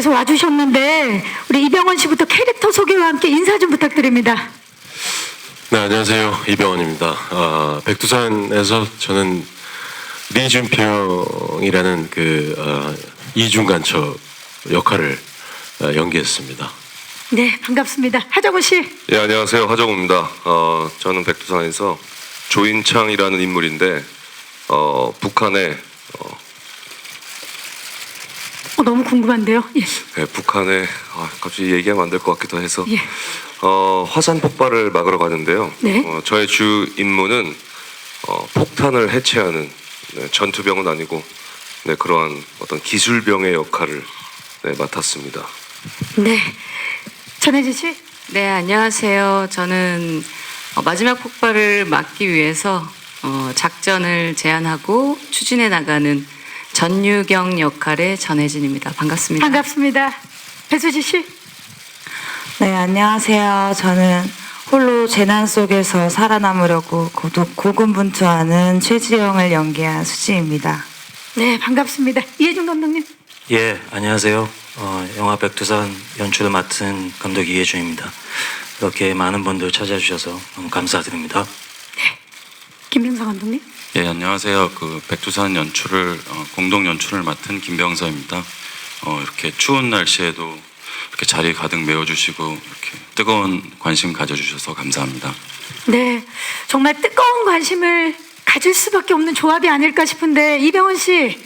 백두산에서 와주셨는데 우리 이병헌 씨부터 캐릭터 소개와 함께 인사 좀 부탁드립니다. 네, 안녕하세요. 이병헌입니다. 백두산에서 저는 리준평이라는 이중간첩 역할을 연기했습니다. 네, 반갑습니다. 하정우 씨. 예, 안녕하세요. 하정우입니다. 저는 백두산에서 조인창이라는 인물인데 북한에 너무 궁금한데요. 예. 예, 북한에 갑자기 얘기하면 안 될 것 같기도 해서 예. 화산 폭발을 막으러 가는데요. 네. 저의 주 임무는 폭탄을 해체하는 전투병은 아니고 그러한 어떤 기술병의 역할을 맡았습니다. 네, 전혜진 씨. 네, 안녕하세요. 저는 마지막 폭발을 막기 위해서 작전을 제안하고 추진해 나가는 전유경 역할의 전혜진입니다. 반갑습니다. 반갑습니다. 배수지 씨. 네, 안녕하세요. 저는 홀로 재난 속에서 살아남으려고 고군분투하는 최지영을 연기한 수지입니다. 네, 반갑습니다. 이해준 감독님. 예, 안녕하세요. 영화 백두산 연출을 맡은 감독 이해준입니다. 이렇게 많은 분들 찾아주셔서 너무 감사드립니다. 김병석 감독님. 예, 안녕하세요. 백두산 연출을 공동 연출을 맡은 김병서입니다. 이렇게 추운 날씨에도 이렇게 자리 가득 메워주시고 이렇게 뜨거운 관심 가져주셔서 감사합니다. 네, 정말 뜨거운 관심을 가질 수밖에 없는 조합이 아닐까 싶은데 이병헌 씨,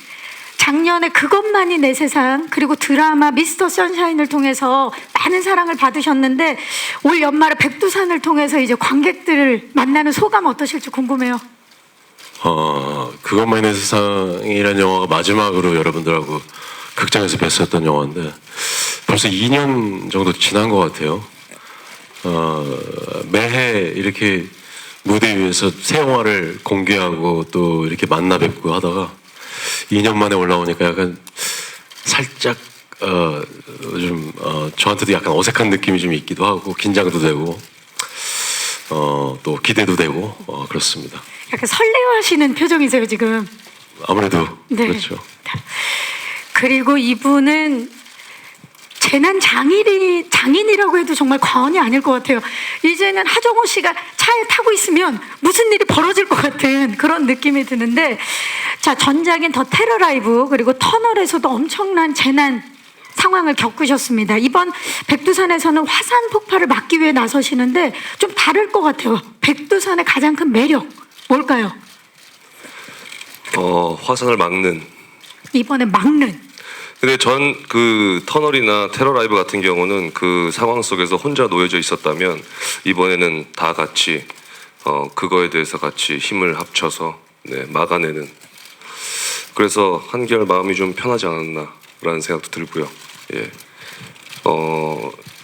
작년에 그것만이 내 세상 그리고 드라마 미스터 선샤인을 통해서 많은 사랑을 받으셨는데 올 연말에 백두산을 통해서 이제 관객들을 만나는 소감 어떠실지 궁금해요. 그것만이 내 세상이라는 영화가 마지막으로 여러분들하고 극장에서 뵀었던 영화인데 벌써 2년 정도 지난 것 같아요. 매해 이렇게 무대 위에서 새 영화를 공개하고 또 이렇게 만나 뵙고 하다가 2년 만에 올라오니까 약간 살짝 저한테도 약간 어색한 느낌이 좀 있기도 하고 긴장도 되고 또 기대도 되고 그렇습니다. 약간 설레하시는 표정이세요 지금. 아무래도 네. 그렇죠. 그리고 이분은 재난 장인이라고 해도 정말 과언이 아닐 것 같아요. 이제는 하정우 씨가 차에 타고 있으면 무슨 일이 벌어질 것 같은 그런 느낌이 드는데, 자, 전작인 더 테러 라이브 그리고 터널에서도 엄청난 재난 상황을 겪으셨습니다. 이번 백두산에서는 화산 폭발을 막기 위해 나서시는데 좀 다를 것 같아요. 백두산의 가장 큰 매력 뭘까요? 화산을 막는. 이번에 막는. 근데 전 터널이나 테러 라이브 같은 경우는 그 상황 속에서 혼자 놓여져 있었다면 이번에는 다 같이 그거에 대해서 같이 힘을 합쳐서 막아내는. 그래서 한결 마음이 좀 편하지 않았나라는 생각도 들고요. 예.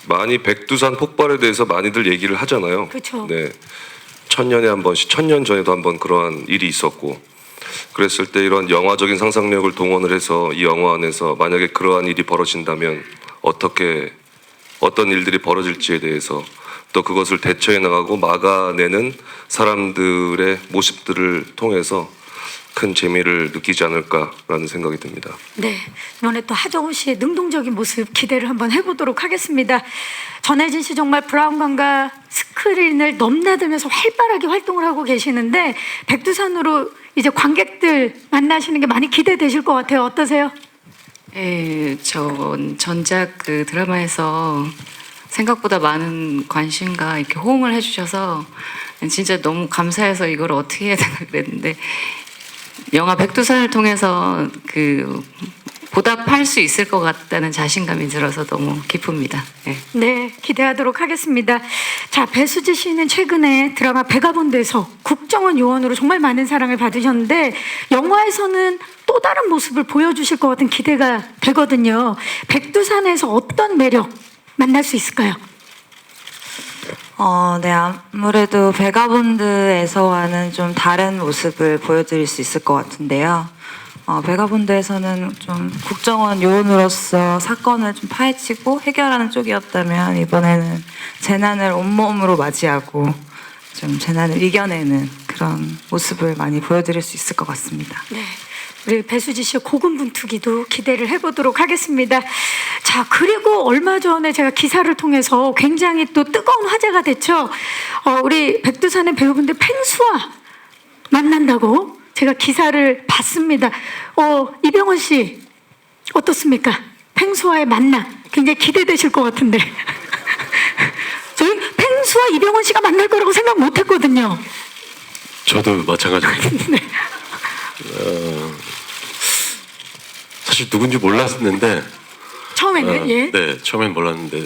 많이 백두산 폭발에 대해서 많이들 얘기를 하잖아요. 그렇죠. 네. 천년에 한 번씩, 1000년 전에도 한 번 그러한 일이 있었고. 그랬을 때 이런 영화적인 상상력을 동원을 해서 이 영화 안에서 만약에 그러한 일이 벌어진다면 어떤 일들이 벌어질지에 대해서 또 그것을 대처해 나가고 막아내는 사람들의 모습들을 통해서 큰 재미를 느끼지 않을까라는 생각이 듭니다. 네, 이번에 또 하정우 씨의 능동적인 모습 기대를 한번 해보도록 하겠습니다. 전혜진 씨 정말 브라운관과 스크린을 넘나들면서 활발하게 활동을 하고 계시는데 백두산으로 이제 관객들 만나시는 게 많이 기대되실 것 같아요. 어떠세요? 예, 전작 드라마에서 생각보다 많은 관심과 이렇게 호응을 해주셔서 진짜 너무 감사해서 이걸 어떻게 해야 되나 그랬는데 영화 백두산을 통해서 보답할 수 있을 것 같다는 자신감이 들어서 너무 기쁩니다. 네. 네, 기대하도록 하겠습니다. 자, 배수지 씨는 최근에 드라마 베가본드에서 국정원 요원으로 정말 많은 사랑을 받으셨는데 영화에서는 또 다른 모습을 보여주실 것 같은 기대가 되거든요. 백두산에서 어떤 매력 만날 수 있을까요? 네, 아무래도 베가본드에서와는 좀 다른 모습을 보여드릴 수 있을 것 같은데요. 베가본드에서는 좀 국정원 요원으로서 사건을 좀 파헤치고 해결하는 쪽이었다면 이번에는 재난을 온몸으로 맞이하고 좀 재난을 이겨내는 그런 모습을 많이 보여드릴 수 있을 것 같습니다. 네, 우리 배수지 씨의 고군분투기도 기대를 해보도록 하겠습니다. 자, 그리고 얼마 전에 제가 기사를 통해서 굉장히 또 뜨거운 화제가 됐죠. 우리 백두산의 배우분들 펭수와 만난다고 제가 기사를 봤습니다. 이병헌 씨 어떻습니까? 펭수와의 만남 굉장히 기대되실 것 같은데 저희 펭수와 이병헌 씨가 만날 거라고 생각 못했거든요. 저도 마찬가지입니다. 네. 사실 누군지 몰랐는데 처음에는 예. 네, 처음엔 몰랐는데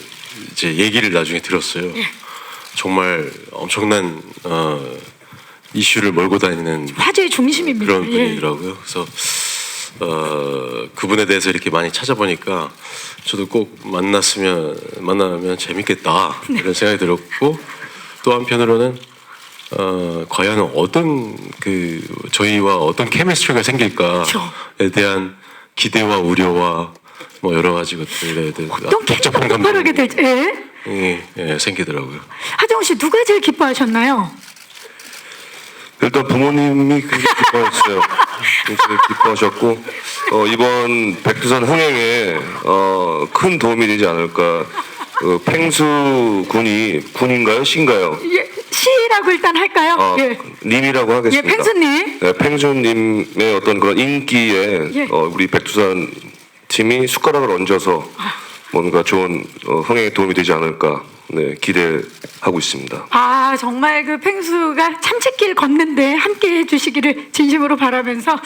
이제 얘기를 나중에 들었어요. 예. 정말 엄청난 이슈를 몰고 다니는 화제의 중심입니다. 그런 예. 분이더라고요. 그래서 그분에 대해서 이렇게 많이 찾아보니까 저도 꼭 만나면 재밌겠다 이런 생각이 들었고, 또 한편으로는 과연 어떤 저희와 어떤 케미스트리가 생길까에 그렇죠. 대한 기대와 우려와 뭐 여러 가지 것들에 대해서 어떤 캐릭터가 폭발하게 될지. 예. 생기더라고요. 하정우 씨 누가 제일 기뻐하셨나요? 일단 부모님이 굉장히 기뻐했어요. 굉장히 기뻐하셨고 이번 백두산 흥행에 큰 도움이 되지 않을까. 펭수 군인가요? 씨인가요? 예, 시라고 일단 할까요? 예. 님이라고 하겠습니다. 예, 펭수님. 네, 펭수님의 어떤 그런 인기에 예. 우리 백두산 팀이 숟가락을 얹어서 뭔가 좋은 흥행에 도움이 되지 않을까 기대하고 있습니다. 아, 정말 그 펭수가 참치길 걷는데 함께 해주시기를 진심으로 바라면서,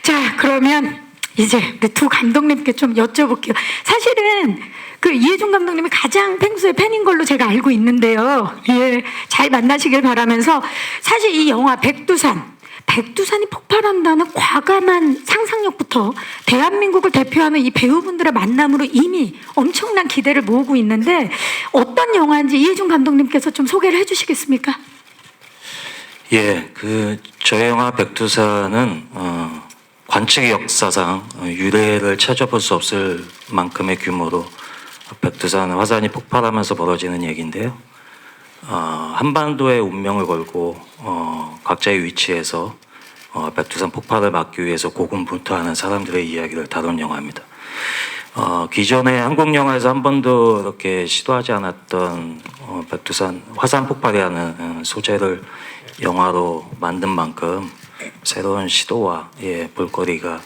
자, 그러면 이제 우리 두 감독님께 좀 여쭤볼게요. 사실은 그 이해준 감독님이 가장 펭수의 팬인 걸로 제가 알고 있는데요. 예, 잘 만나시길 바라면서, 사실 이 영화 백두산이 폭발한다는 과감한 상상력부터 대한민국을 대표하는 이 배우분들의 만남으로 이미 엄청난 기대를 모으고 있는데, 어떤 영화인지 이해준 감독님께서 좀 소개를 해주시겠습니까? 예, 저의 영화 백두산은 관측 역사상 유례를 찾아볼 수 없을 만큼의 규모로 백두산 화산이 폭발하면서 벌어지는 얘기인데요. 한반도의 운명을 걸고 각자의 위치에서 백두산 폭발을 막기 위해서 고군분투하는 사람들의 이야기를 다룬 영화입니다. 기존의 한국 영화에서 한 번도 이렇게 시도하지 않았던 백두산 화산 폭발이라는 소재를 영화로 만든 만큼 새로운 시도와 볼거리가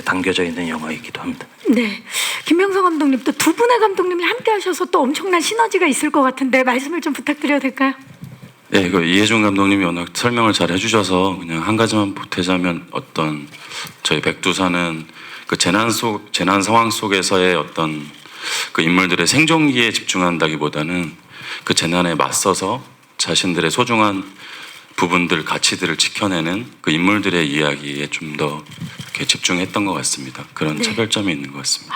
담겨져 있는 영화이기도 합니다. 네, 김명성 감독님, 또 두 분의 감독님이 함께 하셔서 또 엄청난 시너지가 있을 것 같은데 말씀을 좀 부탁드려도 될까요? 네, 이거 이해준 감독님이 워낙 설명을 잘 해주셔서 그냥 한 가지만 보태자면, 저희 백두산은 그 재난 상황 속에서의 어떤 그 인물들의 생존기에 집중한다기보다는 그 재난에 맞서서 자신들의 소중한 부분들, 가치들을 지켜내는 그 인물들의 이야기에 좀 더 이렇게 집중했던 것 같습니다. 그런 네. 차별점이 있는 것 같습니다.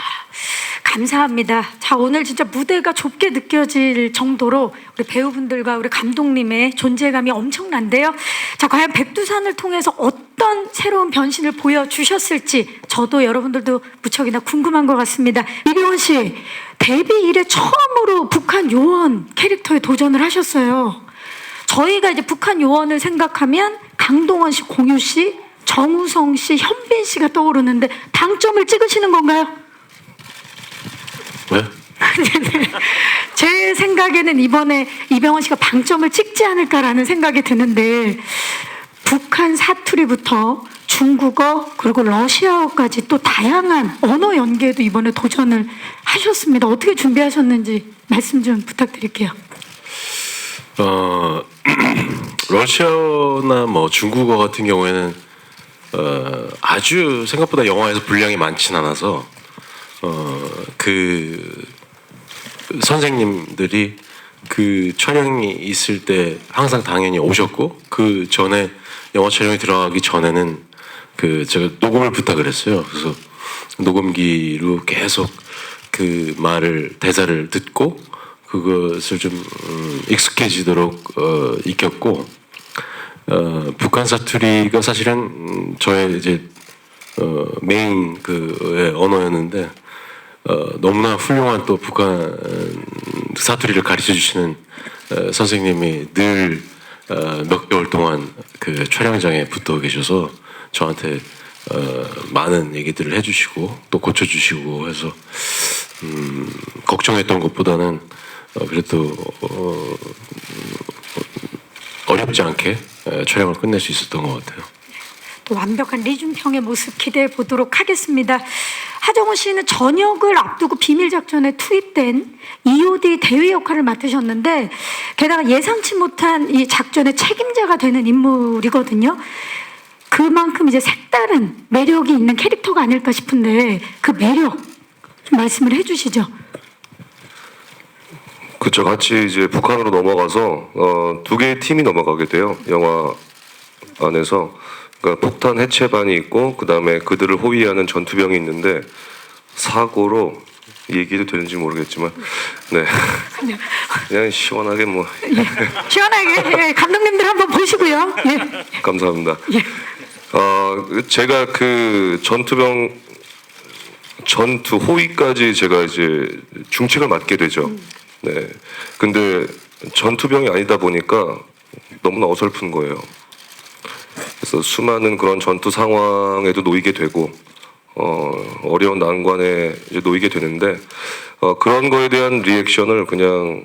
감사합니다. 자, 오늘 진짜 무대가 좁게 느껴질 정도로 우리 배우분들과 우리 감독님의 존재감이 엄청난데요. 자, 과연 백두산을 통해서 어떤 새로운 변신을 보여주셨을지 저도 여러분들도 무척이나 궁금한 것 같습니다. 이병헌 씨, 데뷔 이래 처음으로 북한 요원 캐릭터에 도전을 하셨어요. 저희가 이제 북한 요원을 생각하면 강동원 씨, 공유 씨, 정우성 씨, 현빈 씨가 떠오르는데 당점을 찍으시는 건가요? 왜? 제 생각에는 이번에 이병헌 씨가 방점을 찍지 않을까라는 생각이 드는데, 북한 사투리부터 중국어 그리고 러시아어까지 또 다양한 언어 연계에도 이번에 도전을 하셨습니다. 어떻게 준비하셨는지 말씀 좀 부탁드릴게요. 러시아나 뭐 중국어 같은 경우에는 아주 생각보다 영화에서 분량이 많진 않아서 그 선생님들이 그 촬영이 있을 때 항상 당연히 오셨고, 그 전에 영화 촬영이 들어가기 전에는 제가 녹음을 부탁을 했어요. 그래서 녹음기로 계속 그 대사를 듣고 그것을 좀 익숙해지도록 익혔고, 북한 사투리가 사실은 저의 이제 메인 언어였는데, 너무나 훌륭한 또 북한 사투리를 가르쳐 주시는 선생님이 늘 몇 개월 동안 그 촬영장에 붙어 계셔서 저한테 많은 얘기들을 해주시고 또 고쳐주시고 해서 걱정했던 것보다는 그래도 어렵지 않게 촬영을 끝낼 수 있었던 것 같아요. 또 완벽한 리준평의 모습 기대해 보도록 하겠습니다. 하정우 씨는 전역을 앞두고 비밀작전에 투입된 EOD 대위 역할을 맡으셨는데 게다가 예상치 못한 이 작전의 책임자가 되는 인물이거든요. 그만큼 이제 색다른 매력이 있는 캐릭터가 아닐까 싶은데 그 매력 좀 말씀을 해주시죠. 그쵸. 같이 이제 북한으로 넘어가서 두 개의 팀이 넘어가게 돼요. 영화 안에서. 그러니까 폭탄 해체반이 있고 그다음에 그들을 호위하는 전투병이 있는데 사고로 얘기도 되는지 모르겠지만 네 그냥 시원하게 뭐 시원하게 감독님들 한번 보시고요. 예. 감사합니다. 예. 제가 그 전투 호위까지 제가 이제 중책을 맡게 되죠. 네. 근데 전투병이 아니다 보니까 너무나 어설픈 거예요. 그래서 수많은 그런 전투 상황에도 놓이게 되고 어려운 난관에 이제 놓이게 되는데 그런 거에 대한 리액션을 그냥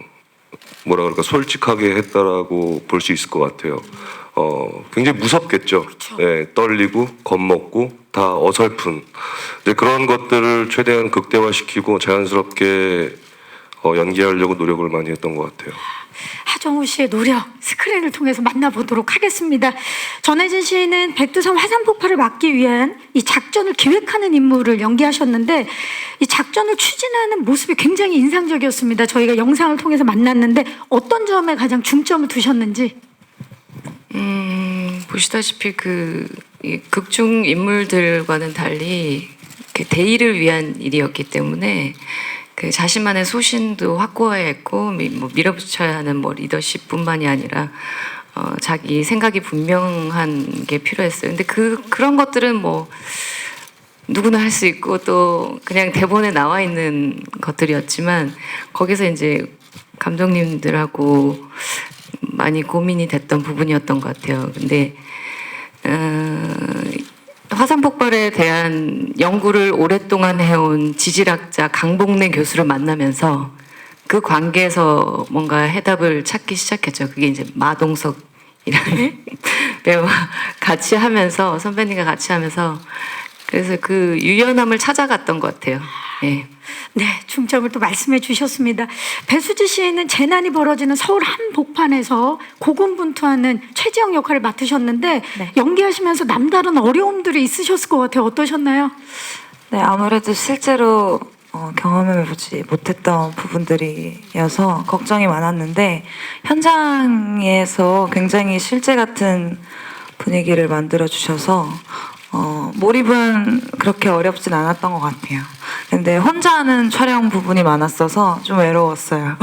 뭐라 그럴까 솔직하게 했다라고 볼 수 있을 것 같아요. 굉장히 무섭겠죠. 네, 떨리고 겁먹고 다 어설픈. 이제 그런 것들을 최대한 극대화시키고 자연스럽게 연기하려고 노력을 많이 했던 것 같아요. 하정우 씨의 노력 스크린을 통해서 만나보도록 하겠습니다. 전혜진 씨는 백두산 화산 폭발을 막기 위한 이 작전을 기획하는 인물을 연기하셨는데 이 작전을 추진하는 모습이 굉장히 인상적이었습니다. 저희가 영상을 통해서 만났는데 어떤 점에 가장 중점을 두셨는지. 보시다시피 이 극중 인물들과는 달리 대의를 위한 일이었기 때문에 그 자신만의 소신도 확고했고 뭐 밀어붙여야 하는 뭐 리더십뿐만이 아니라 자기 생각이 분명한 게 필요했어요. 근데 그런 것들은 뭐 누구나 할 수 있고 또 그냥 대본에 나와 있는 것들이었지만 거기서 이제 감독님들하고 많이 고민이 됐던 부분이었던 것 같아요. 근데 화산 폭발에 대한 연구를 오랫동안 해온 지질학자 강복래 교수를 만나면서 그 관계에서 뭔가 해답을 찾기 시작했죠. 그게 이제 마동석이라는 배우와 같이 하면서 선배님과 같이 하면서 그래서 그 유연함을 찾아갔던 것 같아요. 예. 네, 중점을 또 말씀해 주셨습니다. 배수지 씨는 재난이 벌어지는 서울 한복판에서 고군분투하는 최지영 역할을 맡으셨는데 네. 연기하시면서 남다른 어려움들이 있으셨을 것 같아요. 어떠셨나요? 네, 아무래도 실제로 경험해보지 못했던 부분들이어서 걱정이 많았는데 현장에서 굉장히 실제 같은 분위기를 만들어 주셔서 몰입은 그렇게 어렵진 않았던 것 같아요. 근데 혼자 하는 촬영 부분이 많았어서 좀 외로웠어요.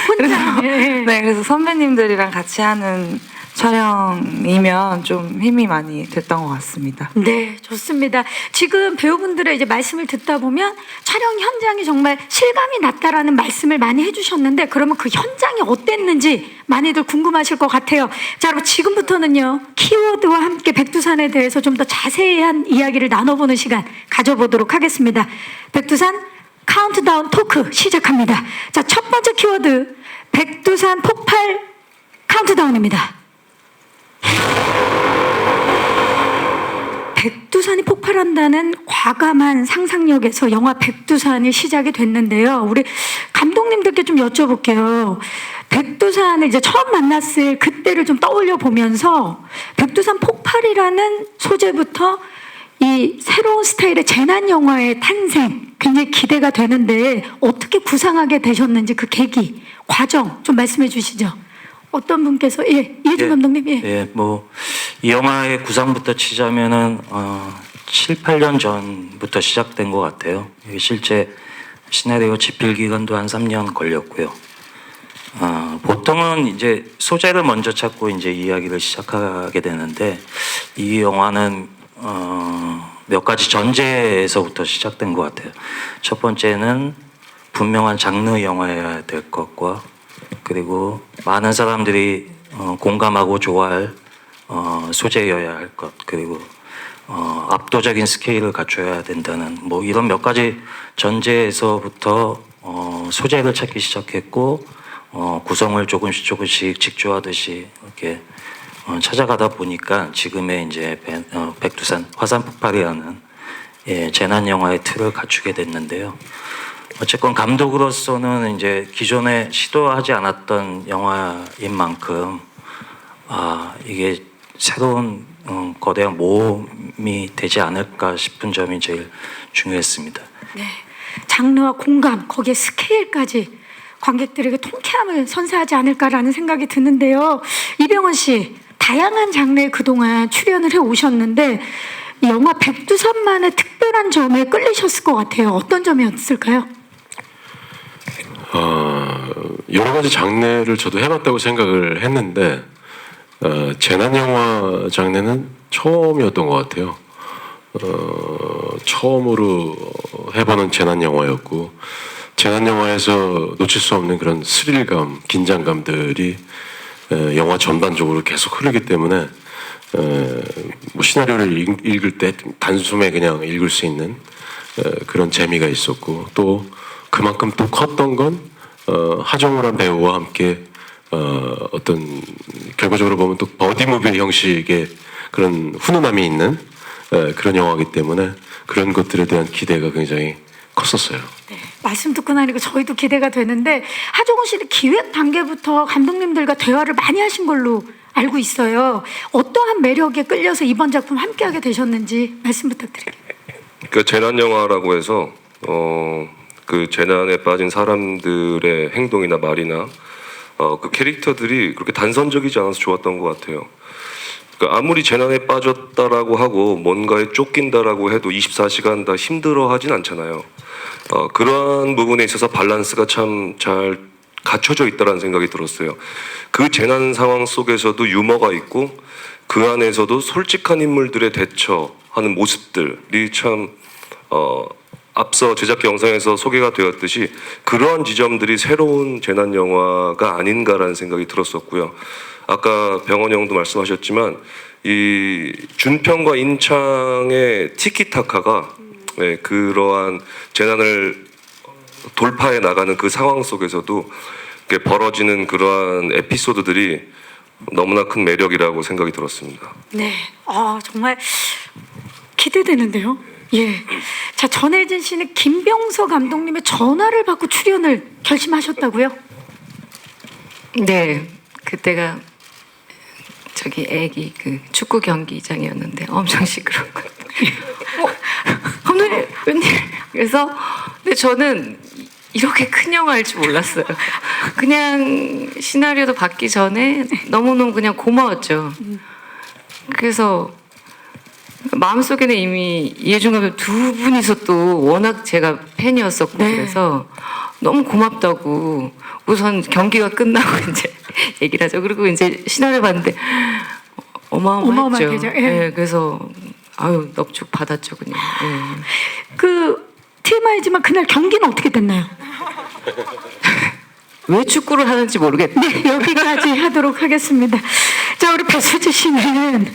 혼자. 네. 네, 그래서 선배님들이랑 같이 하는 촬영이면 좀 힘이 많이 됐던 것 같습니다. 네, 좋습니다. 지금 배우분들의 이제 말씀을 듣다 보면 촬영 현장이 정말 실감이 났다라는 말씀을 많이 해주셨는데 그러면 그 현장이 어땠는지 많이들 궁금하실 것 같아요. 자, 여러분 지금부터는요 키워드와 함께 백두산에 대해서 좀 더 자세한 이야기를 나눠보는 시간 가져보도록 하겠습니다. 백두산 카운트다운 토크 시작합니다. 자, 첫 번째 키워드 백두산 폭발 카운트다운입니다. 백두산이 폭발한다는 과감한 상상력에서 영화 백두산이 시작이 됐는데요. 우리 감독님들께 좀 여쭤볼게요. 백두산을 이제 처음 만났을 그때를 좀 떠올려 보면서 백두산 폭발이라는 소재부터 이 새로운 스타일의 재난 영화의 탄생 굉장히 기대가 되는데 어떻게 구상하게 되셨는지 그 계기, 과정 좀 말씀해 주시죠. 어떤 분께서 이해준 감독님 뭐 이 영화의 구상부터 치자면은 7, 8년 전부터 시작된 것 같아요. 이게 실제 시나리오 집필 기간도 한 3년 걸렸고요. 보통은 이제 소재를 먼저 찾고 이제 이야기를 시작하게 되는데 이 영화는 몇 가지 전제에서부터 시작된 것 같아요. 첫 번째는 분명한 장르 영화여야 될 것과 그리고 많은 사람들이 공감하고 좋아할 소재여야 할 것, 그리고 압도적인 스케일을 갖춰야 된다는 뭐 이런 몇 가지 전제에서부터 소재를 찾기 시작했고 구성을 조금씩 직조하듯이 이렇게 찾아가다 보니까 지금의 이제 백두산 화산 폭발이라는 재난 영화의 틀을 갖추게 됐는데요. 어쨌건 감독으로서는 이제 기존에 시도하지 않았던 영화인 만큼 이게 새로운 거대한 모험이 되지 않을까 싶은 점이 제일 중요했습니다. 네. 장르와 공감, 거기에 스케일까지 관객들에게 통쾌함을 선사하지 않을까라는 생각이 드는데요. 이병헌 씨, 다양한 장르에 그동안 출연을 해 오셨는데 이 영화 백두산만의 특별한 점에 끌리셨을 것 같아요. 어떤 점이었을까요? 여러 가지 장르를 저도 해봤다고 생각을 했는데 재난 영화 장르는 처음이었던 것 같아요. 처음으로 해보는 재난 영화였고 재난 영화에서 놓칠 수 없는 그런 스릴감, 긴장감들이 영화 전반적으로 계속 흐르기 때문에 뭐 시나리오를 읽을 때 단숨에 그냥 읽을 수 있는 그런 재미가 있었고 또 그만큼 또 컸던 건 하정우란 배우와 함께 어떤 결과적으로 보면 또 버디무비 형식의 그런 훈훈함이 있는 그런 영화이기 때문에 그런 것들에 대한 기대가 굉장히 컸었어요. 네, 말씀 듣고 나니까 저희도 기대가 되는데 하정우 씨는 기획 단계부터 감독님들과 대화를 많이 하신 걸로 알고 있어요. 어떠한 매력에 끌려서 이번 작품 함께하게 되셨는지 말씀 부탁드릴게요. 그 재난 영화라고 해서 그 재난에 빠진 사람들의 행동이나 말이나 그 캐릭터들이 그렇게 단선적이지 않아서 좋았던 것 같아요. 그러니까 아무리 재난에 빠졌다라고 하고 뭔가에 쫓긴다라고 해도 24시간 다 힘들어하진 않잖아요. 그러한 부분에 있어서 밸런스가 참 잘 갖춰져 있다라는 생각이 들었어요. 그 재난 상황 속에서도 유머가 있고 그 안에서도 솔직한 인물들의 대처하는 모습들이 참 앞서 제작기 영상에서 소개가 되었듯이 그러한 지점들이 새로운 재난 영화가 아닌가라는 생각이 들었었고요. 아까 병원 형도 말씀하셨지만 이 준평과 인창의 티키타카가 그러한 재난을 돌파해 나가는 그 상황 속에서도 벌어지는 그러한 에피소드들이 너무나 큰 매력이라고 생각이 들었습니다. 네, 정말 기대되는데요. 예. 자, 전혜진 씨는 김병서 감독님의 전화를 받고 출연을 결심하셨다고요? 네, 그때가 저기 애기 그 축구 경기장이었는데 엄청 시끄럽고 감독님 웬일? 그래서 근데 저는 이렇게 큰 영화일 줄 몰랐어요. 그냥 시나리오도 받기 전에 너무너무 그냥 고마웠죠. 그래서 마음속에는 이미 이해준 감독 두 분이서 또 워낙 제가 팬이었었고 네. 그래서 너무 고맙다고 우선 경기가 끝나고 이제 얘기를 하죠. 그리고 이제 시나리오 봤는데 어마어마했죠. 어마어마하죠. 예. 네, 그래서 아유 넙죽 받았죠 그냥. 예. 그 TMI지만 그날 경기는 어떻게 됐나요? 왜 축구를 하는지 모르겠네. 네, 여기까지 하도록 하겠습니다. 자, 우리 배수지 씨는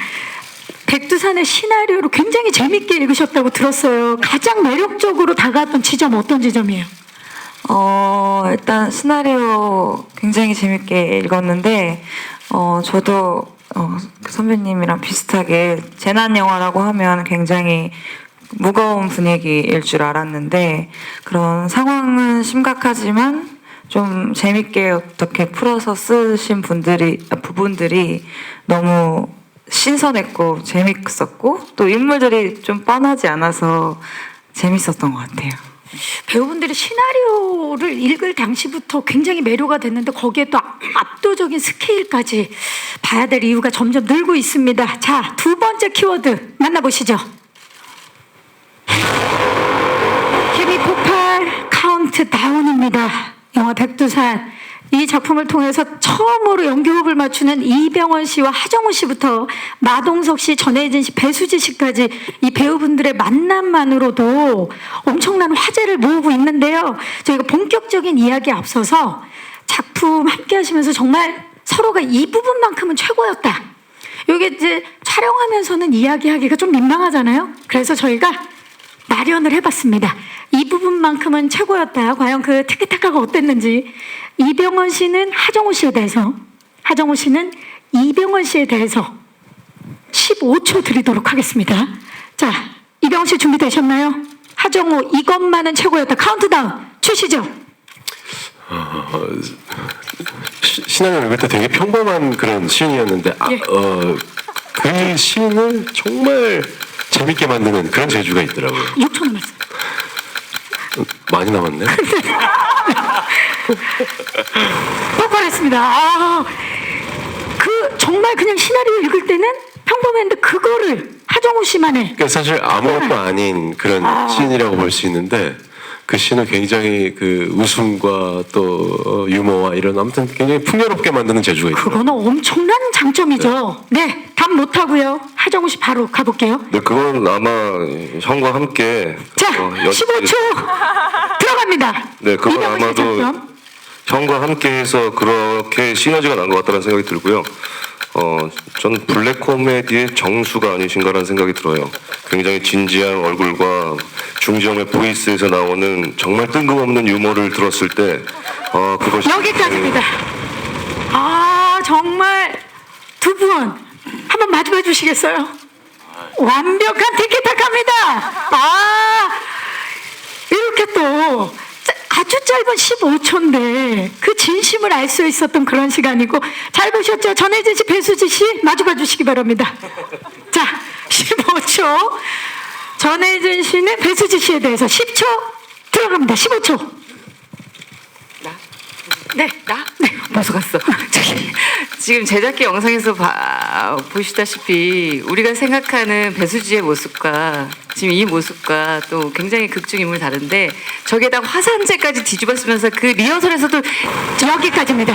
백두산의 시나리오를 굉장히 재밌게 읽으셨다고 들었어요. 가장 매력적으로 다가왔던 지점 어떤 지점이에요? 일단 시나리오 굉장히 재밌게 읽었는데, 저도 그 선배님이랑 비슷하게 재난 영화라고 하면 굉장히 무거운 분위기일 줄 알았는데, 그런 상황은 심각하지만 좀 재밌게 어떻게 풀어서 쓰신 부분들이 너무 신선했고 재밌었고 또 인물들이 좀 뻔하지 않아서 재밌었던 것 같아요. 배우분들이 시나리오를 읽을 당시부터 굉장히 매료가 됐는데 거기에 또 압도적인 스케일까지 봐야 될 이유가 점점 늘고 있습니다. 자, 두 번째 키워드 만나보시죠. 힘이 폭발 카운트다운입니다. 영화 백두산. 이 작품을 통해서 처음으로 연기호흡을 맞추는 이병헌 씨와 하정우 씨부터 마동석 씨, 전혜진 씨, 배수지 씨까지 이 배우분들의 만남만으로도 엄청난 화제를 모으고 있는데요. 저희가 본격적인 이야기에 앞서서 작품 함께 하시면서 정말 서로가 이 부분만큼은 최고였다. 이게 이제 촬영하면서는 이야기하기가 좀 민망하잖아요. 그래서 저희가 마련을 해봤습니다. 이 부분만큼은 최고였다. 과연 그 티키타카가 어땠는지. 이병헌 씨는 하정우 씨에 대해서, 하정우 씨는 이병헌 씨에 대해서 15초 드리도록 하겠습니다. 자, 이병헌 씨 준비되셨나요? 하정우 이것만은 최고였다. 카운트다운 주시죠. 신하영 읽을 때 되게 평범한 그런 시인이었는데 예. 그 시인을 정말 재밌게 만드는 그런 재주가 있더라고요. 6초 남았어요. 많이 남았네. 폭발했습니다. 그 정말 그냥 시나리오 읽을 때는 평범했는데 그거를 하정우 씨만의 그러니까 사실 아무것도 아닌 그런 시인이라고 볼 수 있는데 그 시는 굉장히 그 웃음과 또 유머와 이런 아무튼 굉장히 풍요롭게 만드는 재주가 있어요. 그거는 엄청난 장점이죠. 네, 답 못하고요. 하정우 씨 바로 가볼게요. 네, 그건 아마 형과 함께 자, 15초 들어갑니다. 네, 그건 이병헌 씨의 아마도 장점. 형과 함께해서 그렇게 시너지가 난 것 같다는 생각이 들고요. 저는 블랙 코미디의 정수가 아니신가라는 생각이 들어요. 굉장히 진지한 얼굴과 중지영의 보이스에서 나오는 정말 뜬금없는 유머를 들었을 때, 그것이 여기까지입니다. 정말 두 분 한번 마주봐 주시겠어요? 완벽한 티키타카입니다. 이렇게 또 아주 짧은 15초인데 그 진심을 알 수 있었던 그런 시간이고, 잘 보셨죠? 전혜진 씨, 배수지 씨 마주봐 주시기 바랍니다. 자, 15초. 전혜진 씨는 배수지 씨에 대해서 10초 들어갑니다. 15초. 네, 네, 벌써 갔어. 지금 제작기 영상에서 보시다시피 우리가 생각하는 배수지의 모습과 지금 이 모습과 또 굉장히 극중인물 다른데, 저기에다가 화산재까지 뒤집어 쓰면서 그 리허설에서도 여기까지입니다.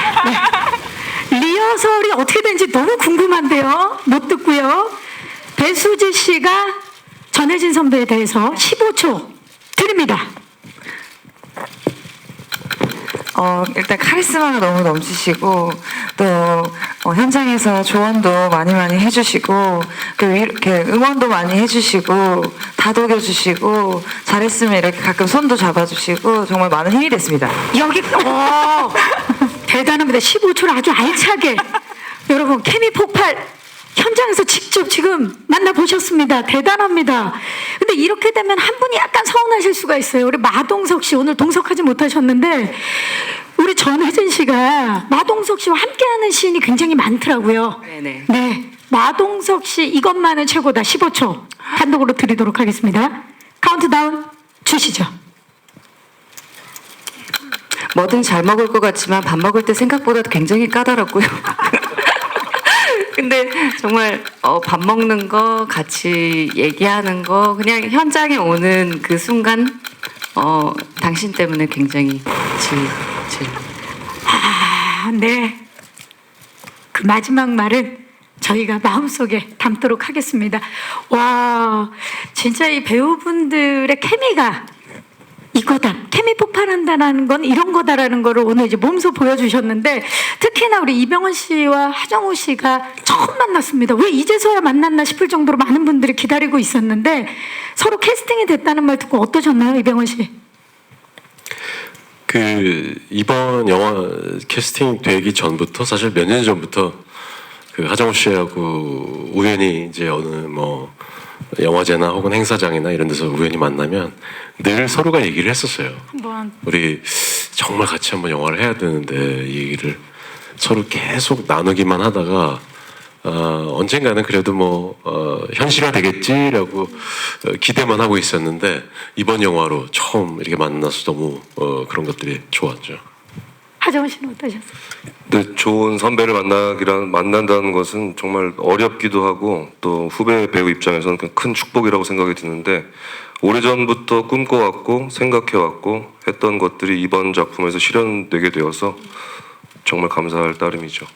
네. 리허설이 어떻게 되는지 너무 궁금한데요. 못 듣고요. 배수지 씨가 전혜진 선배에 대해서 15초 드립니다. 일단 카리스마가 너무 넘치시고 또 현장에서 조언도 많이 해주시고 이렇게 응원도 많이 해주시고 다독여주시고 잘했으면 이렇게 가끔 손도 잡아주시고 정말 많은 힘이 됐습니다. 여기 대단합니다. 15초를 아주 알차게 여러분 케미 폭발 현장에서 직접 지금 만나보셨습니다. 대단합니다. 근데 이렇게 되면 한 분이 약간 서운하실 수가 있어요. 우리 마동석 씨 오늘 동석하지 못하셨는데 우리 전혜진 씨가 마동석 씨와 함께하는 시인이 굉장히 많더라고요. 네네. 네, 마동석 씨 이것만은 최고다. 15초 단독으로 드리도록 하겠습니다. 카운트다운 주시죠. 뭐든 잘 먹을 것 같지만 밥 먹을 때 생각보다 굉장히 까다롭고요. 근데 정말 밥 먹는 거 같이 얘기하는 거 그냥 현장에 오는 그 순간 당신 때문에 굉장히 네. 그 마지막 말은 저희가 마음속에 담도록 하겠습니다. 와, 진짜 이 배우분들의 케미가 이거다. 케미 폭발한다라는 건 이런 거다라는 거를 오늘 이제 몸소 보여주셨는데, 특히나 우리 이병헌 씨와 하정우 씨가 처음 만났습니다. 왜 이제서야 만났나 싶을 정도로 많은 분들이 기다리고 있었는데 서로 캐스팅이 됐다는 말 듣고 어떠셨나요, 이병헌 씨? 그 이번 영화 캐스팅 되기 전부터 사실 몇 년 전부터 그 하정우 씨하고 우연히 이제 어느 뭐 영화제나 혹은 행사장이나 이런 데서 우연히 만나면 늘 서로가 얘기를 했었어요. 한번 우리 정말 같이 한번 영화를 해야 되는데 이 얘기를 서로 계속 나누기만 하다가 언젠가는 그래도 현실화 되겠지라고 기대만 하고 있었는데 이번 영화로 처음 이렇게 만나서 너무 그런 것들이 좋았죠. 하정우 씨는 어떠셨어요? 네, 좋은 선배를 만난다는 것은 정말 어렵기도 하고 또 후배 배우 입장에서는 큰 축복이라고 생각이 드는데, 오래전부터 꿈꿔왔고 생각해왔고 했던 것들이 이번 작품에서 실현되게 되어서 정말 감사할 따름이죠.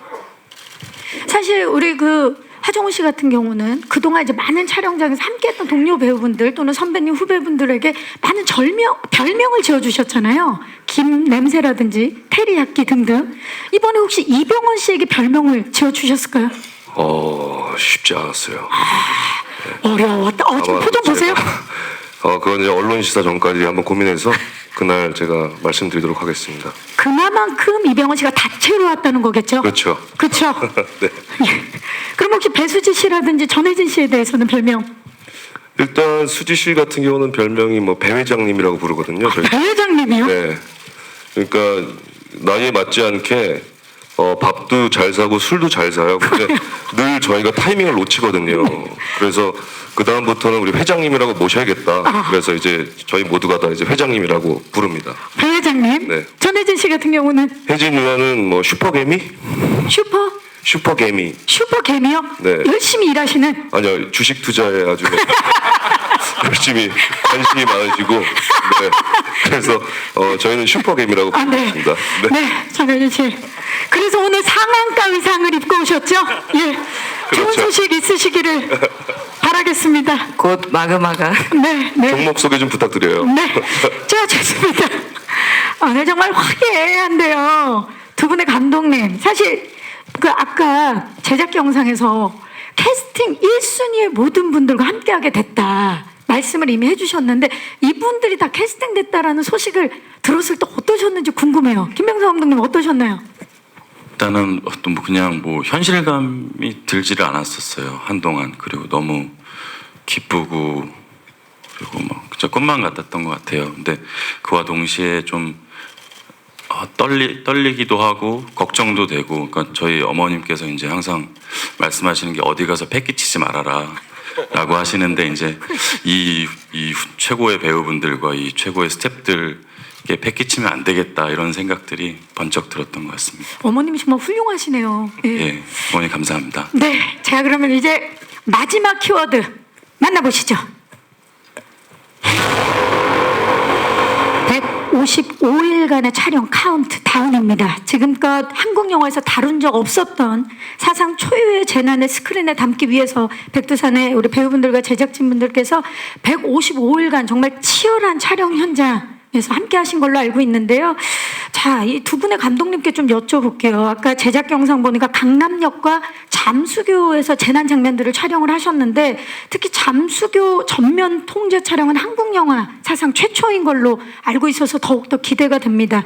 사실 우리 그 하정우 씨 같은 경우는 그동안 이제 많은 촬영장에서 함께했던 동료 배우분들 또는 선배님 후배분들에게 많은 별명을 지어주셨잖아요. 김 냄새라든지 테리야끼 등등. 이번에 혹시 이병헌 씨에게 별명을 지어주셨을까요? 쉽지 않았어요. 어려웠다. 지금 아마 표정 보세요. 그건 이제 언론 시사 전까지 한번 고민해서 그날 제가 말씀드리도록 하겠습니다. 그나만큼 이병헌 씨가 다채로 왔다는 거겠죠? 그렇죠. 그렇죠. 네. 예. 그럼 혹시 배수지 씨라든지 전혜진 씨에 대해서는 별명? 일단 수지 씨 같은 경우는 별명이 뭐 배 회장님이라고 부르거든요. 저희. 배 회장님이요? 네. 그러니까 나이에 맞지 않게 밥도 잘 사고 술도 잘 사요. 근데 늘 저희가 타이밍을 놓치거든요. 그래서 그 다음부터는 우리 회장님이라고 모셔야겠다. 그래서 이제 저희 모두가 다 이제 회장님이라고 부릅니다. 배 회장님? 네. 전혜진 씨 같은 경우는 혜진 누나는 뭐 슈퍼개미? 슈퍼개미. 슈퍼개미요? 네. 열심히 일하시는? 아니요, 주식 투자에 아주 열심히 관심이 많으시고, 네. 그래서 저희는 슈퍼개미라고 부릅니다. 네, 전혜진 씨. 그래서 오늘 상한가 의상을 입고 오셨죠? 예. 좋은 그렇죠. 소식 있으시기를 바라겠습니다. 곧 마그마가 네, 네. 종목 소개 좀 부탁드려요. 네. 자, 좋습니다. 오늘 정말 화기애애한데요. 두 분의 감독님. 사실, 아까 제작 영상에서 캐스팅 1순위의 모든 분들과 함께하게 됐다. 말씀을 이미 해주셨는데, 이분들이 다 캐스팅 됐다라는 소식을 들었을 때 어떠셨는지 궁금해요. 김병석 감독님 어떠셨나요? 일단은 어떤 그냥 현실감이 들지를 않았었어요 한동안. 그리고 너무 기쁘고 그리고 진짜 꿈만 같았던 것 같아요. 근데 그와 동시에 좀 떨리기도 하고 걱정도 되고. 그러니까 저희 어머님께서 이제 항상 말씀하시는 게 어디 가서 패기치지 말아라라고 하시는데 이제 이 최고의 배우분들과 이 최고의 스태프들께 패기치면 안 되겠다 이런 생각들이 번쩍 들었던 것 같습니다. 어머님이 정말 훌륭하시네요. 예. 예, 어머니 감사합니다. 네. 자, 그러면 이제 마지막 키워드 만나보시죠. 155일간의 촬영 카운트다운입니다. 지금껏 한국 영화에서 다룬 적 없었던 사상 초유의 재난을 스크린에 담기 위해서 백두산의 우리 배우분들과 제작진분들께서 155일간 정말 치열한 촬영 현장에서 함께 하신 걸로 알고 있는데요. 자, 이 두 분의 감독님께 좀 여쭤볼게요. 아까 제작 영상 보니까 강남역과 잠수교에서 재난 장면들을 촬영을 하셨는데 특히 잠수교 전면 통제 촬영은 한국 영화 사상 최초인 걸로 알고 있어서 더욱더 기대가 됩니다.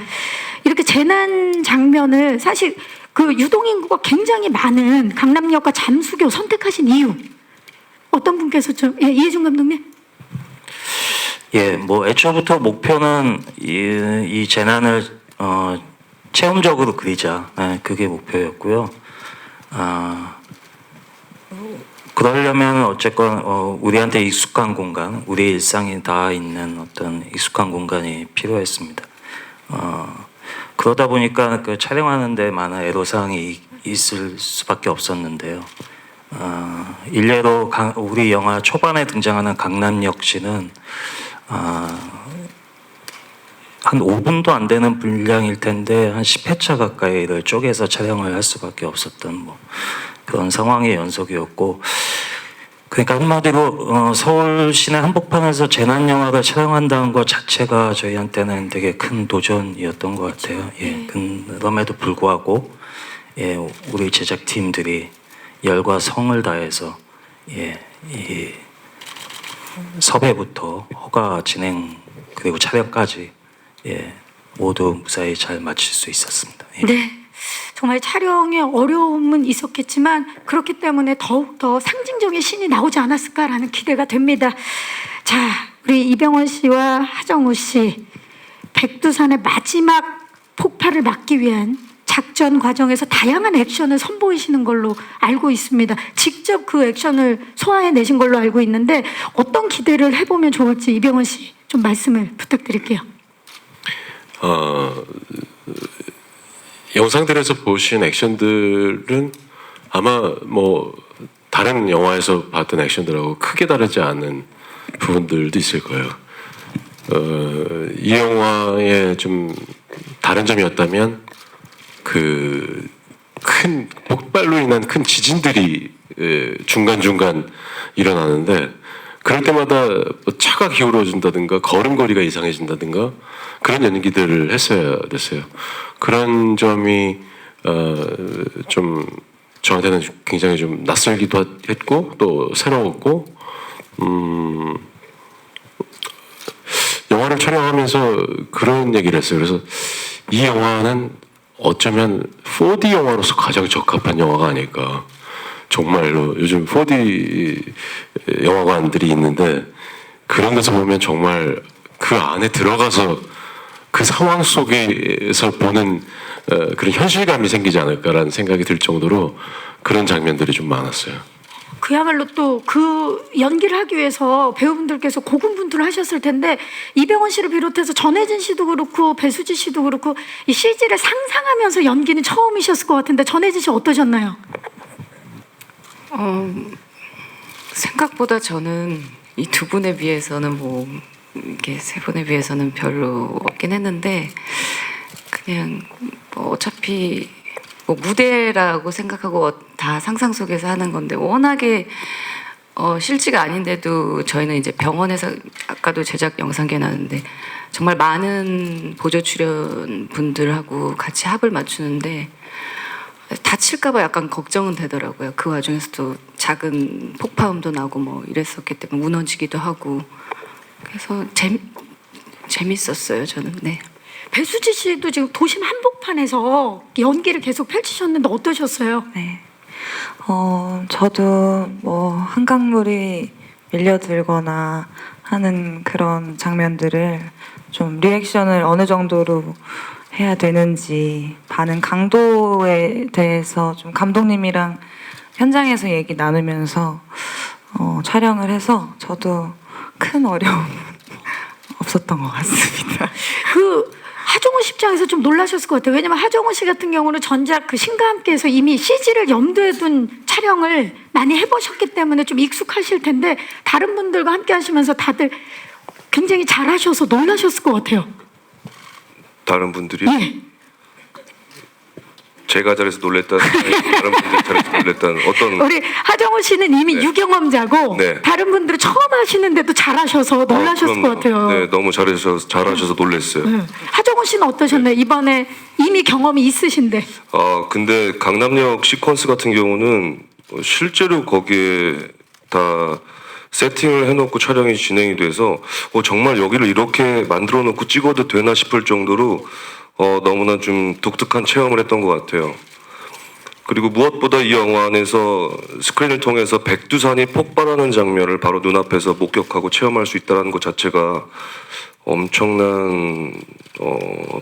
이렇게 재난 장면을 사실 유동인구가 굉장히 많은 강남역과 잠수교 선택하신 이유 어떤 분께서 좀 이해준 감독님? 예, 애초부터 목표는 이 재난을 체험적으로 그리자. 그게 목표였고요. 그러려면 어쨌건 우리한테 익숙한 공간, 우리 일상이 다 있는 어떤 익숙한 공간이 필요했습니다. 그러다 보니까 촬영하는데 많은 애로사항이 있을 수밖에 없었는데요. 일례로 우리 영화 초반에 등장하는 강남역 씨는 한 5분도 안 되는 분량일 텐데 한 10회차 가까이를 쪼개서 촬영을 할 수밖에 없었던 그런 상황의 연속이었고, 그러니까 한마디로 서울 시내 한복판에서 재난 영화를 촬영한다는 것 자체가 저희한테는 되게 큰 도전이었던 것 같아요. 예, 그럼에도 불구하고 우리 제작팀들이 열과 성을 다해서 이 섭외부터 허가 진행 그리고 촬영까지 모두 무사히 잘 마칠 수 있었습니다. 예. 네. 정말 촬영에 어려움은 있었겠지만 그렇기 때문에 더욱더 상징적인 신이 나오지 않았을까라는 기대가 됩니다. 자, 우리 이병헌 씨와 하정우 씨 백두산의 마지막 폭발을 막기 위한 작전 과정에서 다양한 액션을 선보이시는 걸로 알고 있습니다. 직접 그 액션을 소화해내신 걸로 알고 있는데 어떤 기대를 해보면 좋을지 이병헌 씨 좀 말씀을 부탁드릴게요. 영상들에서 보신 액션들은 아마 다른 영화에서 봤던 액션들하고 크게 다르지 않은 부분들도 있을 거예요. 이 영화의 좀 다른 점이었다면 큰 폭발로 인한 큰 지진들이 중간중간 일어나는데 그럴 때마다 차가 기울어진다든가 걸음걸이가 이상해진다든가 그런 연기들을 했어야 됐어요. 그런 점이 좀 저한테는 굉장히 좀 낯설기도 했고 또 새로웠고 영화를 촬영하면서 그런 얘기를 했어요. 그래서 이 영화는 어쩌면 4D 영화로서 가장 적합한 영화가 아닐까. 정말로 요즘 4D 영화관들이 있는데 그런 데서 보면 정말 그 안에 들어가서 그 상황 속에서 보는 그런 현실감이 생기지 않을까라는 생각이 들 정도로 그런 장면들이 좀 많았어요. 그야말로 또 그 연기를 하기 위해서 배우분들께서 고군분투를 하셨을 텐데 이병헌 씨를 비롯해서 전혜진 씨도 그렇고 배수지 씨도 그렇고 이 CG를 상상하면서 연기는 처음이셨을 것 같은데 전혜진 씨 어떠셨나요? 생각보다 저는 이 두 분에 비해서는 뭐 이게 세 분에 비해서는 별로 없긴 했는데 그냥 뭐 어차피 뭐 무대라고 생각하고 다 상상 속에서 하는 건데 워낙에 실지가 아닌데도 저희는 이제 병원에서 아까도 제작 영상계 나왔는데 정말 많은 보조 출연 분들하고 같이 합을 맞추는데 다칠까봐 약간 걱정은 되더라고요. 그 와중에서도 작은 폭파음도 나고 뭐 이랬었기 때문에 무너지기도 하고 그래서 재밌었어요 저는. 네. 배수지 씨도 지금 도심 한복판에서 연기를 계속 펼치셨는데 어떠셨어요? 네. 저도 뭐 한강물이 밀려들거나 하는 그런 장면들을 좀 리액션을 어느 정도로 해야 되는지 반응 강도에 대해서 좀 감독님이랑 현장에서 얘기 나누면서 촬영을 해서 저도 큰 어려움 없었던 것 같습니다. 그 하정우 씨 입장에서 좀 놀라셨을 것 같아요. 왜냐면 하정우 씨 같은 경우는 전작 그 신과 함께해서 이미 CG를 염두에 둔 촬영을 많이 해보셨기 때문에 좀 익숙하실 텐데 다른 분들과 함께 하시면서 다들 굉장히 잘하셔서 놀라셨을 것 같아요. 다른 분들이 네. 제가 잘해서 놀랬다는 다른 분들이 잘해서 놀랬다는 어떤 우리 하정우 씨는 이미 네. 유경험자고 네. 다른 분들은 처음 하시는데도 잘하셔서 놀라셨을 것 같아요. 네, 너무 잘하셔서 놀랬어요. 하정우 씨는 어떠셨나요? 이번에 이미 경험이 있으신데. 근데 강남역 시퀀스 같은 경우는 실제로 거기에 다 세팅을 해놓고 촬영이 진행이 돼서 정말 여기를 이렇게 만들어 놓고 찍어도 되나 싶을 정도로 너무나 좀 독특한 체험을 했던 것 같아요. 그리고 무엇보다 이 영화 안에서 스크린을 통해서 백두산이 폭발하는 장면을 바로 눈앞에서 목격하고 체험할 수 있다는 것 자체가 엄청난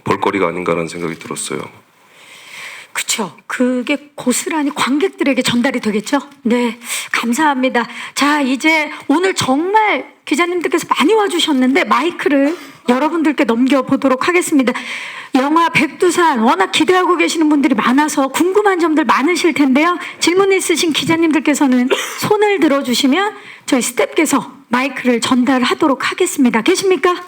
볼거리가 아닌가라는 생각이 들었어요. 그렇죠. 그게 고스란히 관객들에게 전달이 되겠죠. 네, 감사합니다. 자, 이제 오늘 정말 기자님들께서 많이 와주셨는데 마이크를 여러분들께 넘겨보도록 하겠습니다. 영화 백두산 워낙 기대하고 계시는 분들이 많아서 궁금한 점들 많으실 텐데요. 질문 있으신 기자님들께서는 손을 들어주시면 저희 스태프께서 마이크를 전달하도록 하겠습니다. 계십니까?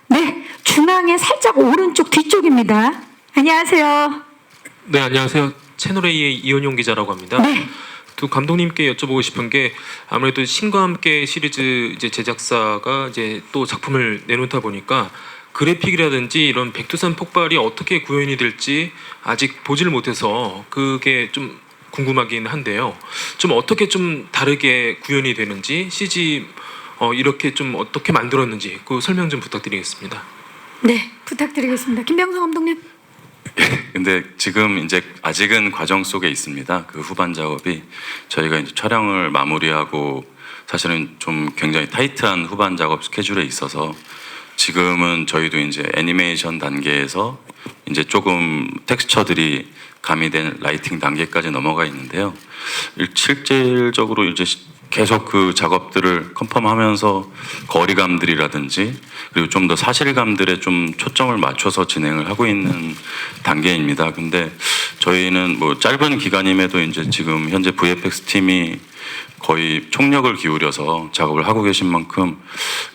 네, 중앙에 살짝 오른쪽 뒤쪽입니다. 안녕하세요. 네, 안녕하세요. 채널A의 이현용 기자라고 합니다. 네. 두 감독님께 여쭤보고 싶은 게 아무래도 신과 함께 시리즈 이제 제작사가 이제 또 작품을 내놓다 보니까 그래픽이라든지 이런 백두산 폭발이 어떻게 구현이 될지 아직 보지를 못해서 그게 좀 궁금하긴 한데요. 좀 어떻게 좀 다르게 구현이 되는지 CG 이렇게 좀 어떻게 만들었는지 그 설명 좀 부탁드리겠습니다. 네, 부탁드리겠습니다. 김병석 감독님. 근데 지금 이제 아직은 과정 속에 있습니다. 그 후반 작업이 저희가 이제 촬영을 마무리하고 사실은 좀 굉장히 타이트한 후반 작업 스케줄에 있어서 지금은 저희도 이제 애니메이션 단계에서 이제 조금 텍스처들이 가미된 라이팅 단계까지 넘어가 있는데요. 실질적으로 이제 계속 그 작업들을 컨펌하면서 거리감들이라든지 그리고 좀 더 사실감들에 좀 초점을 맞춰서 진행을 하고 있는 단계입니다. 근데 저희는 뭐 짧은 기간임에도 이제 지금 현재 VFX 팀이 거의 총력을 기울여서 작업을 하고 계신 만큼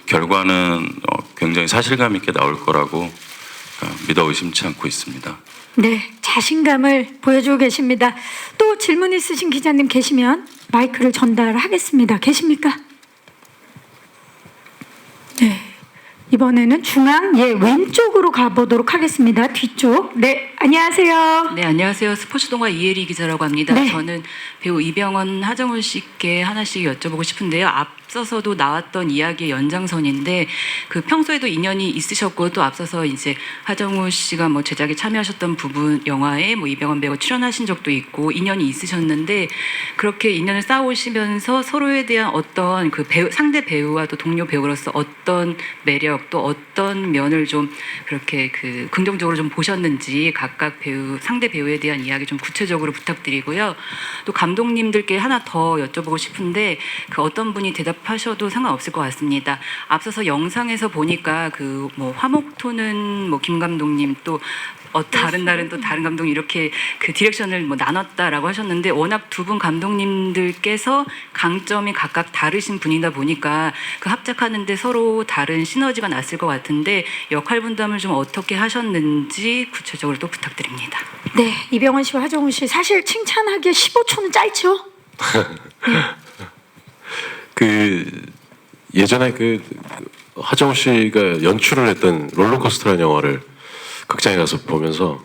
결과는 굉장히 사실감 있게 나올 거라고 믿어 의심치 않고 있습니다. 네, 자신감을 보여주고 계십니다. 또 질문 있으신 기자님 계시면 마이크를 전달하겠습니다. 계십니까? 네, 이번에는 중앙 왼쪽으로 가보도록 하겠습니다. 뒤쪽. 네, 안녕하세요. 네, 안녕하세요. 스포츠동화 이혜리 기자라고 합니다. 네. 저는 배우 이병헌, 하정우 씨께 하나씩 여쭤보고 싶은데요. 앞서서도 나왔던 이야기의 연장선인데 그 평소에도 인연이 있으셨고 또 앞서서 이제 하정우 씨가 뭐 제작에 참여하셨던 부분 영화에 뭐 이병헌 배우가 출연하신 적도 있고 인연이 있으셨는데 그렇게 인연을 쌓아오시면서 서로에 대한 어떤 그 배우, 상대 배우와 또 동료 배우로서 어떤 매력 또 어떤 면을 좀 그렇게 그 긍정적으로 좀 보셨는지 각각 배우 상대 배우에 대한 이야기 좀 구체적으로 부탁드리고요. 또 감독님들께 하나 더 여쭤보고 싶은데 그 어떤 분이 대답하셔도 상관없을 것 같습니다. 앞서서 영상에서 보니까 그 뭐 화목토는 뭐 김 감독님 또 다른 날은 또 다른 감독 이렇게 그 디렉션을 뭐 나눴다라고 하셨는데 워낙 두 분 감독님들께서 강점이 각각 다르신 분이다 보니까 그 합작하는데 서로 다른 시너지가 났을 것 같은데 역할 분담을 좀 어떻게 하셨는지 구체적으로 또 부탁드립니다. 네, 이병헌 씨와 하정우 씨 사실 칭찬하기에 15초는 짧죠? 그 예전에 그 하정우 씨가 연출을 했던 롤러코스터라는 영화를 극장에 가서 보면서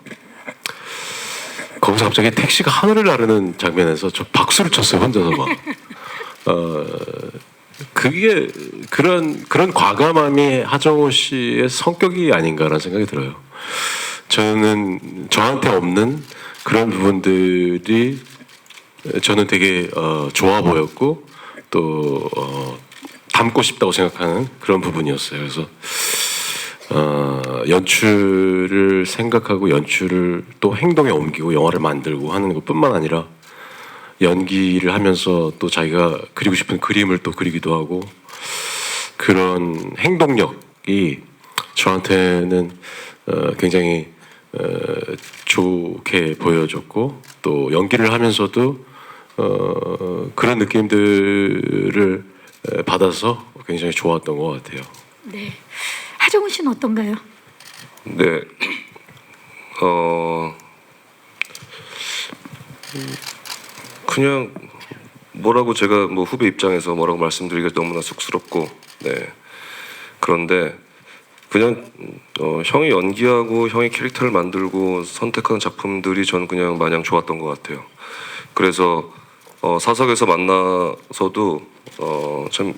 거기서 갑자기 택시가 하늘을 나르는 장면에서 저 박수를 쳤어요 혼자서 막. 그게 그런 과감함이 하정우 씨의 성격이 아닌가라는 생각이 들어요. 저는 저한테 없는 그런 부분들이 저는 되게 좋아 보였고 또 닮고 싶다고 생각하는 그런 부분이었어요. 그래서 연출을 생각하고 연출을 또 행동에 옮기고 영화를 만들고 하는 것뿐만 아니라 연기를 하면서 또 자기가 그리고 싶은 그림을 또 그리기도 하고 그런 행동력이 저한테는 굉장히 좋게 보여졌고 또 연기를 하면서도 그런 느낌들을 받아서 굉장히 좋았던 것 같아요. 네. 하정우 씨는 어떤가요? 네. 그냥 뭐라고 제가 뭐 후배 입장에서 뭐라고 말씀드리기가 너무나 쑥스럽고 네. 그런데 그냥 형이 연기하고 형이 캐릭터를 만들고 선택하는 작품들이 저는 그냥 마냥 좋았던 것 같아요. 그래서 사석에서 만나서도 참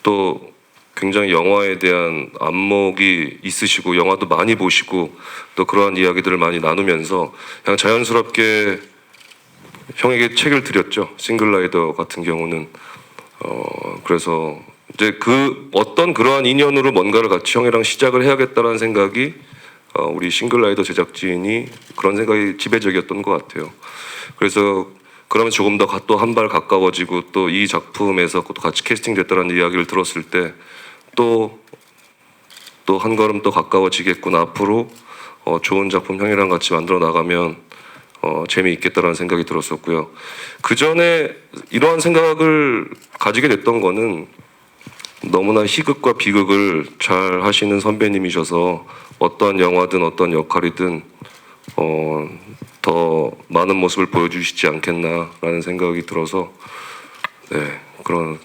또 굉장히 영화에 대한 안목이 있으시고 영화도 많이 보시고 또 그러한 이야기들을 많이 나누면서 그냥 자연스럽게 형에게 책을 드렸죠. 싱글라이더 같은 경우는 그래서 이제 그 어떤 그러한 인연으로 뭔가를 같이 형이랑 시작을 해야겠다라는 생각이 우리 싱글라이더 제작진이 그런 생각이 지배적이었던 것 같아요. 그래서 그러면 조금 더 또 한 발 가까워지고 또 이 작품에서 또 같이 캐스팅됐다는 이야기를 들었을 때 또 한 걸음 더 가까워지겠구나. 앞으로 좋은 작품 형이랑 같이 만들어 나가면 재미있겠다라는 생각이 들었었고요. 그 전에 이러한 생각을 가지게 됐던 거는 너무나 희극과 비극을 잘 하시는 선배님이셔서 어떤 영화든 어떤 역할이든 더 많은 모습을 보여주시지 않겠나라는 생각이 들어서 네 그런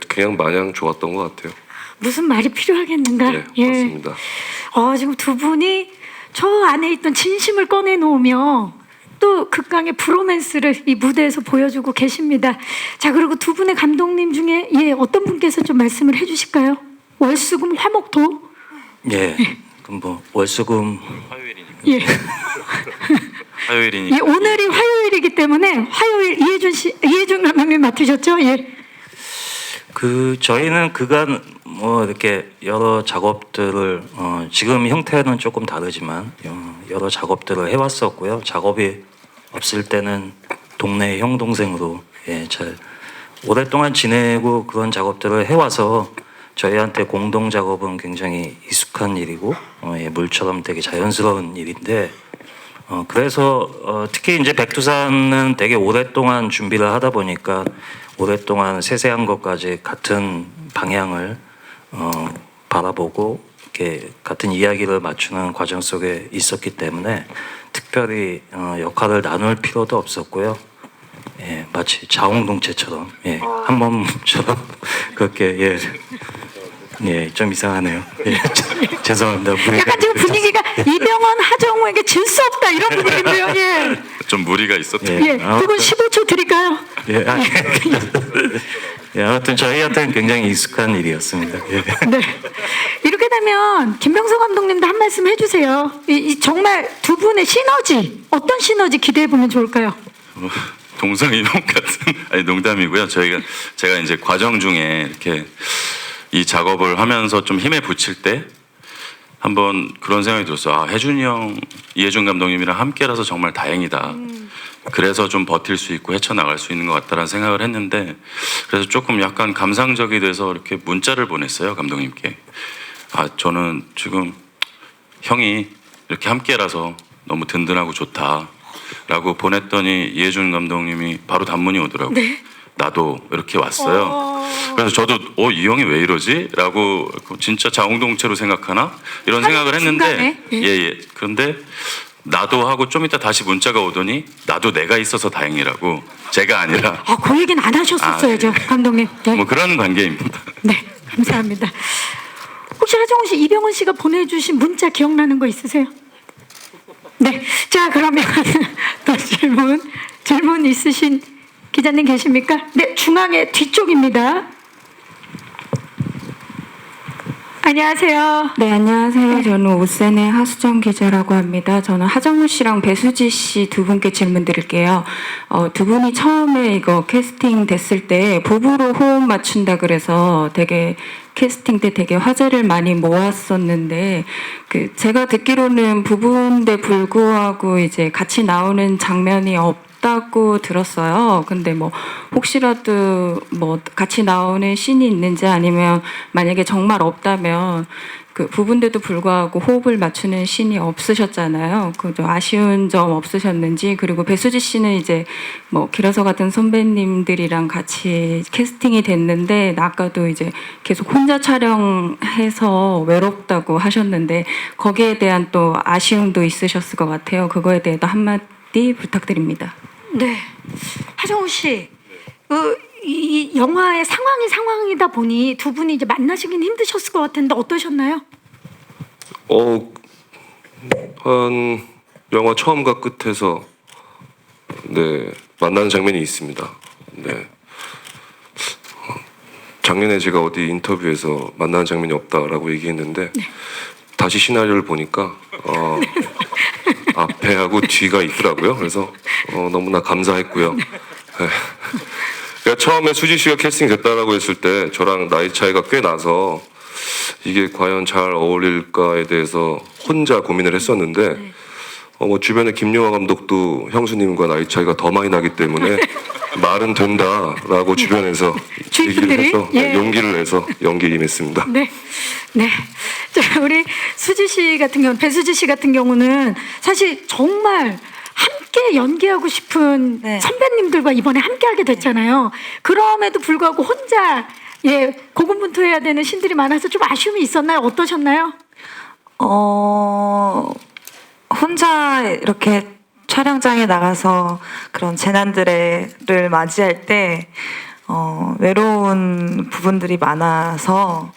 그냥 마냥 좋았던 것 같아요. 무슨 말이 필요하겠는가? 네 예. 맞습니다. 지금 두 분이 저 안에 있던 진심을 꺼내놓으며 또 극강의 브로맨스를 이 무대에서 보여주고 계십니다. 자, 그리고 두 분의 감독님 중에 어떤 분께서 좀 말씀을 해주실까요? 월수금 화목토. 예. 그럼 뭐 월수금 예. 화요일이니까. 예, 오늘이 화요일이기 때문에 화요일 이혜준 감독님 맡으셨죠? 예. 저희는 그간 뭐 이렇게 여러 작업들을 지금 형태는 조금 다르지만 여러 작업들을 해왔었고요. 작업이 없을 때는 동네 형 동생으로 잘 오랫동안 지내고 그런 작업들을 해와서 저희한테 공동 작업은 굉장히 익숙한 일이고 물처럼 되게 자연스러운 일인데 그래서 특히 이제 백두산은 되게 오랫동안 준비를 하다 보니까 오랫동안 세세한 것까지 같은 방향을 바라보고 이렇게 같은 이야기를 맞추는 과정 속에 있었기 때문에 특별히 역할을 나눌 필요도 없었고요. 마치 자웅동체처럼 한 몸처럼 그렇게 좀 이상하네요. 죄송합니다. 무리가 약간 지금 분위기가 이병헌, 하정우에게 질 수 없다 이런 분위기인데요. 예. 좀 무리가 있었죠. 예. 두 분 15초 드릴까요? 예, 예, 아무튼 저희한테는 굉장히 익숙한 일이었습니다. 예. 네. 이렇게 되면 김병석 감독님도 한 말씀 해주세요. 이 정말 두 분의 시너지 어떤 시너지 기대해 보면 좋을까요? 동성이몽 같은 아니 농담이고요. 제가 이제 과정 중에 이렇게 이 작업을 하면서 좀 힘에 부칠 때 한번 그런 생각이 들었어요. 아, 혜준이 형, 이혜준 감독님이랑 함께라서 정말 다행이다. 그래서 좀 버틸 수 있고 헤쳐나갈 수 있는 것 같다라는 생각을 했는데, 그래서 조금 약간 감상적이 돼서 이렇게 문자를 보냈어요, 감독님께. 아, 저는 지금 형이 이렇게 함께라서 너무 든든하고 좋다 라고 보냈더니 이혜준 감독님이 바로 단문이 오더라고요. 네. 나도 이렇게 왔어요. 그래서 저도 이 형이 왜 이러지? 라고 진짜 자웅동체로 생각하나? 이런 생각을 했는데 중간에? 예. 그런데 나도 하고 좀 이따 다시 문자가 오더니 나도 내가 있어서 다행이라고, 제가 아니라 그 얘기는 안 하셨었어야죠, 감독님. 네. 뭐 그런 관계입니다. 네, 감사합니다. 혹시 하정우 씨, 이병헌 씨가 보내주신 문자 기억나는 거 있으세요? 네, 자 그러면 또 질문 있으신 기자님 계십니까? 네, 중앙의 뒤쪽입니다. 안녕하세요. 네, 안녕하세요. 저는 오센의 하수정 기자라고 합니다. 저는 하정우 씨랑 배수지 씨 두 분께 질문 드릴게요. 두 분이 처음에 이거 캐스팅 됐을 때 부부로 호흡 맞춘다 그래서 되게 캐스팅 때 되게 화제를 많이 모았었는데, 제가 듣기로는 부부인데 불구하고 이제 같이 나오는 장면이 없다고 들었어요. 근데 뭐 혹시라도 뭐 같이 나오는 씬이 있는지, 아니면 만약에 정말 없다면 그 부분인데도 불구하고 호흡을 맞추는 씬이 없으셨잖아요. 그 좀 아쉬운 점 없으셨는지, 그리고 배수지 씨는 이제 뭐 길어서 같은 선배님들이랑 같이 캐스팅이 됐는데 아까도 이제 계속 혼자 촬영해서 외롭다고 하셨는데 거기에 대한 또 아쉬움도 있으셨을 것 같아요. 그거에 대해서 한마디 부탁드립니다. 네, 하정우 씨, 이 영화의 상황이다 보니 두 분이 이제 만나시긴 힘드셨을 것 같은데 어떠셨나요? 한 영화 처음과 끝에서 네 만나는 장면이 있습니다. 네. 작년에 제가 어디 인터뷰에서 만나는 장면이 없다라고 얘기했는데 다시 시나리오를 보니까 앞에하고 뒤가 있더라고요. 그래서 너무나 감사했고요. 네. 그러니까 처음에 수지 씨가 캐스팅 됐다라고 했을 때 저랑 나이 차이가 꽤 나서 이게 과연 잘 어울릴까에 대해서 혼자 고민을 했었는데 뭐 주변에 김용화 감독도 형수님과 나이 차이가 더 많이 나기 때문에 말은 된다라고 주변에서 얘기를 해서 용기를 내서 연기에 임했습니다. 네. 자, 우리 수지 씨 같은 경우, 배수지 씨 같은 경우는 사실 정말 함께 연기하고 싶은 선배님들과 이번에 함께하게 됐잖아요. 그럼에도 불구하고 혼자 고군분투해야 되는 신들이 많아서 좀 아쉬움이 있었나요? 어떠셨나요? 혼자 이렇게 촬영장에 나가서 그런 재난들을 맞이할 때 외로운 부분들이 많아서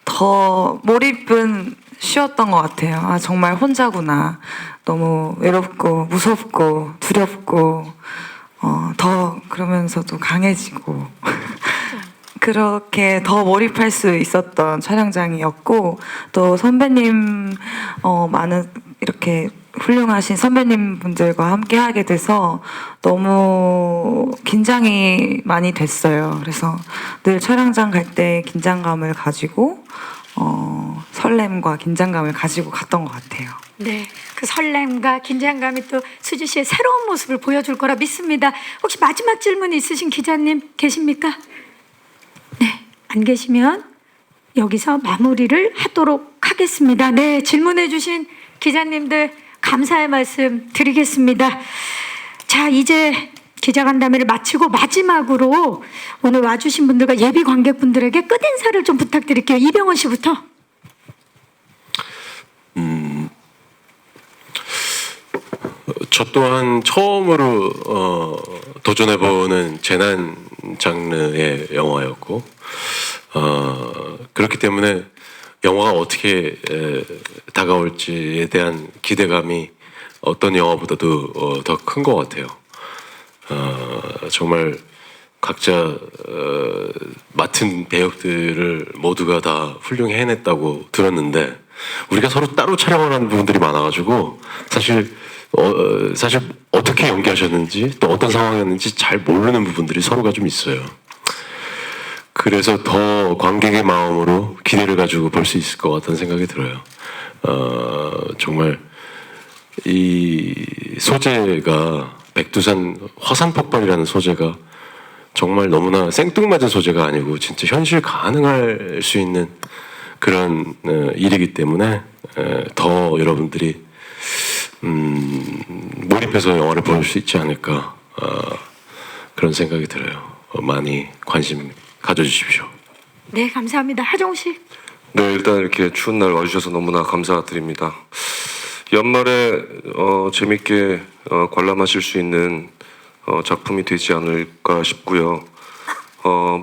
더 몰입은 쉬웠던 것 같아요. 아, 정말 혼자구나. 너무 외롭고 무섭고 두렵고 더 그러면서도 강해지고 그렇게 더 몰입할 수 있었던 촬영장이었고, 또 선배님 많은 이렇게 훌륭하신 선배님 분들과 함께 하게 돼서 너무 긴장이 많이 됐어요. 그래서 늘 촬영장 갈 때 긴장감을 가지고 설렘과 긴장감을 가지고 갔던 것 같아요. 네, 그 설렘과 긴장감이 또 수지 씨의 새로운 모습을 보여줄 거라 믿습니다. 혹시 마지막 질문 있으신 기자님 계십니까? 네, 안 계시면 여기서 마무리를 하도록 하겠습니다. 네, 질문해 주신 기자님들 감사의 말씀 드리겠습니다. 자, 이제 기자간담회를 마치고 마지막으로 오늘 와주신 분들과 예비 관객분들에게 끝인사를 좀 부탁드릴게요. 이병헌 씨부터. 저 또한 처음으로 도전해보는 재난 장르의 영화였고 그렇기 때문에 영화가 어떻게 다가올지에 대한 기대감이 어떤 영화보다도 더 큰 것 같아요. 정말 각자 맡은 배역들을 모두가 다 훌륭히 해냈다고 들었는데 우리가 서로 따로 촬영을 하는 부분들이 많아가지고 사실 어떻게 연기하셨는지 또 어떤 상황이었는지 잘 모르는 부분들이 서로가 좀 있어요. 그래서 더 관객의 마음으로 기대를 가지고 볼 수 있을 것 같다는 생각이 들어요. 정말 이 소재가 백두산 화산 폭발이라는 소재가 정말 너무나 생뚱맞은 소재가 아니고 진짜 현실 가능할 수 있는 그런 일이기 때문에 더 여러분들이 몰입해서 영화를 볼 수 있지 않을까 그런 생각이 들어요. 많이 관심 가져주십시오. 네, 감사합니다. 하정우 씨. 네, 일단 이렇게 추운 날 와주셔서 너무나 감사드립니다. 연말에 재밌게 관람하실 수 있는 작품이 되지 않을까 싶고요.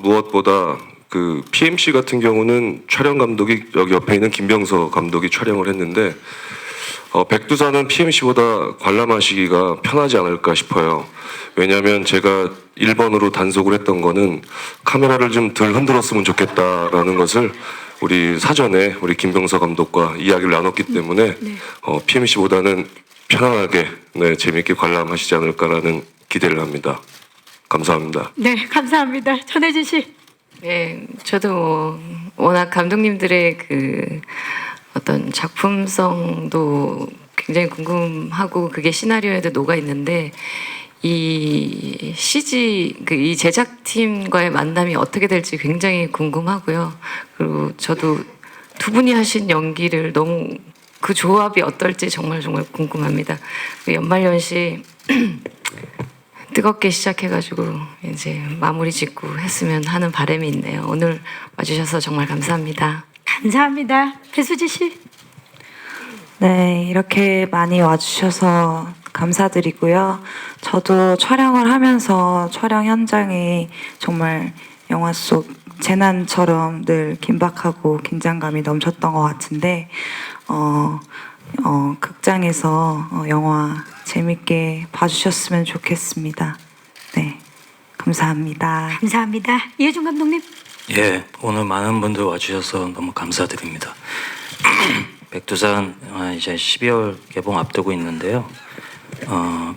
무엇보다 그 PMC 같은 경우는 촬영 감독이 여기 옆에 있는 김병서 감독이 촬영을 했는데 백두산은 PMC보다 관람하시기가 편하지 않을까 싶어요. 왜냐하면 제가 1번으로 단속을 했던 거는 카메라를 좀 덜 흔들었으면 좋겠다라는 것을 우리 사전에 우리 김병서 감독과 이야기를 나눴기 때문에 PMC보다는 편안하게 재미있게 관람하시지 않을까라는 기대를 합니다. 감사합니다. 네, 감사합니다. 전혜진 씨. 네, 저도 워낙 감독님들의 그 어떤 작품성도 굉장히 궁금하고 그게 시나리오에도 녹아 있는데 이 CG 이 제작팀과의 만남이 어떻게 될지 굉장히 궁금하고요. 그리고 저도 두 분이 하신 연기를 너무 그 조합이 어떨지 정말 궁금합니다. 연말연시 뜨겁게 시작해가지고 이제 마무리 짓고 했으면 하는 바람이 있네요. 오늘 와주셔서 정말 감사합니다. 감사합니다. 배수지 씨. 네, 이렇게 많이 와주셔서 감사드리고요. 저도 촬영을 하면서 촬영 현장이 정말 영화 속 재난처럼 늘 긴박하고 긴장감이 넘쳤던 것 같은데 극장에서 영화 재밌게 봐주셨으면 좋겠습니다. 네, 감사합니다. 감사합니다. 이혜준 감독님. 예, 오늘 많은 분들 와주셔서 너무 감사드립니다. 백두산 이제 12월 개봉 앞두고 있는데요.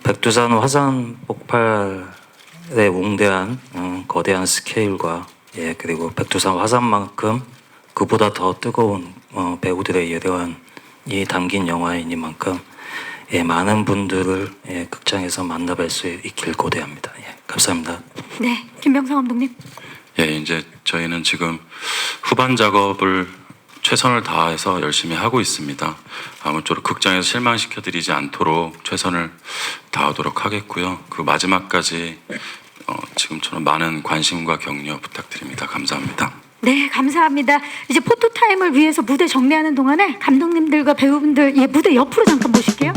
백두산 화산 폭발의 웅대한 거대한 스케일과 그리고 백두산 화산만큼 그보다 더 뜨거운 배우들의 예대환이 담긴 영화이니만큼 많은 분들을 극장에서 만나뵐 수 있길 고대합니다. 감사합니다. 네, 김병서 감독님. 이제 저희는 지금 후반 작업을 최선을 다해서 열심히 하고 있습니다. 아무쪼록 극장에서 실망시켜드리지 않도록 최선을 다하도록 하겠고요. 그 마지막까지 지금처럼 많은 관심과 격려 부탁드립니다. 감사합니다. 네, 감사합니다. 이제 포토타임을 위해서 무대 정리하는 동안에 감독님들과 배우분들 무대 옆으로 잠깐 모실게요.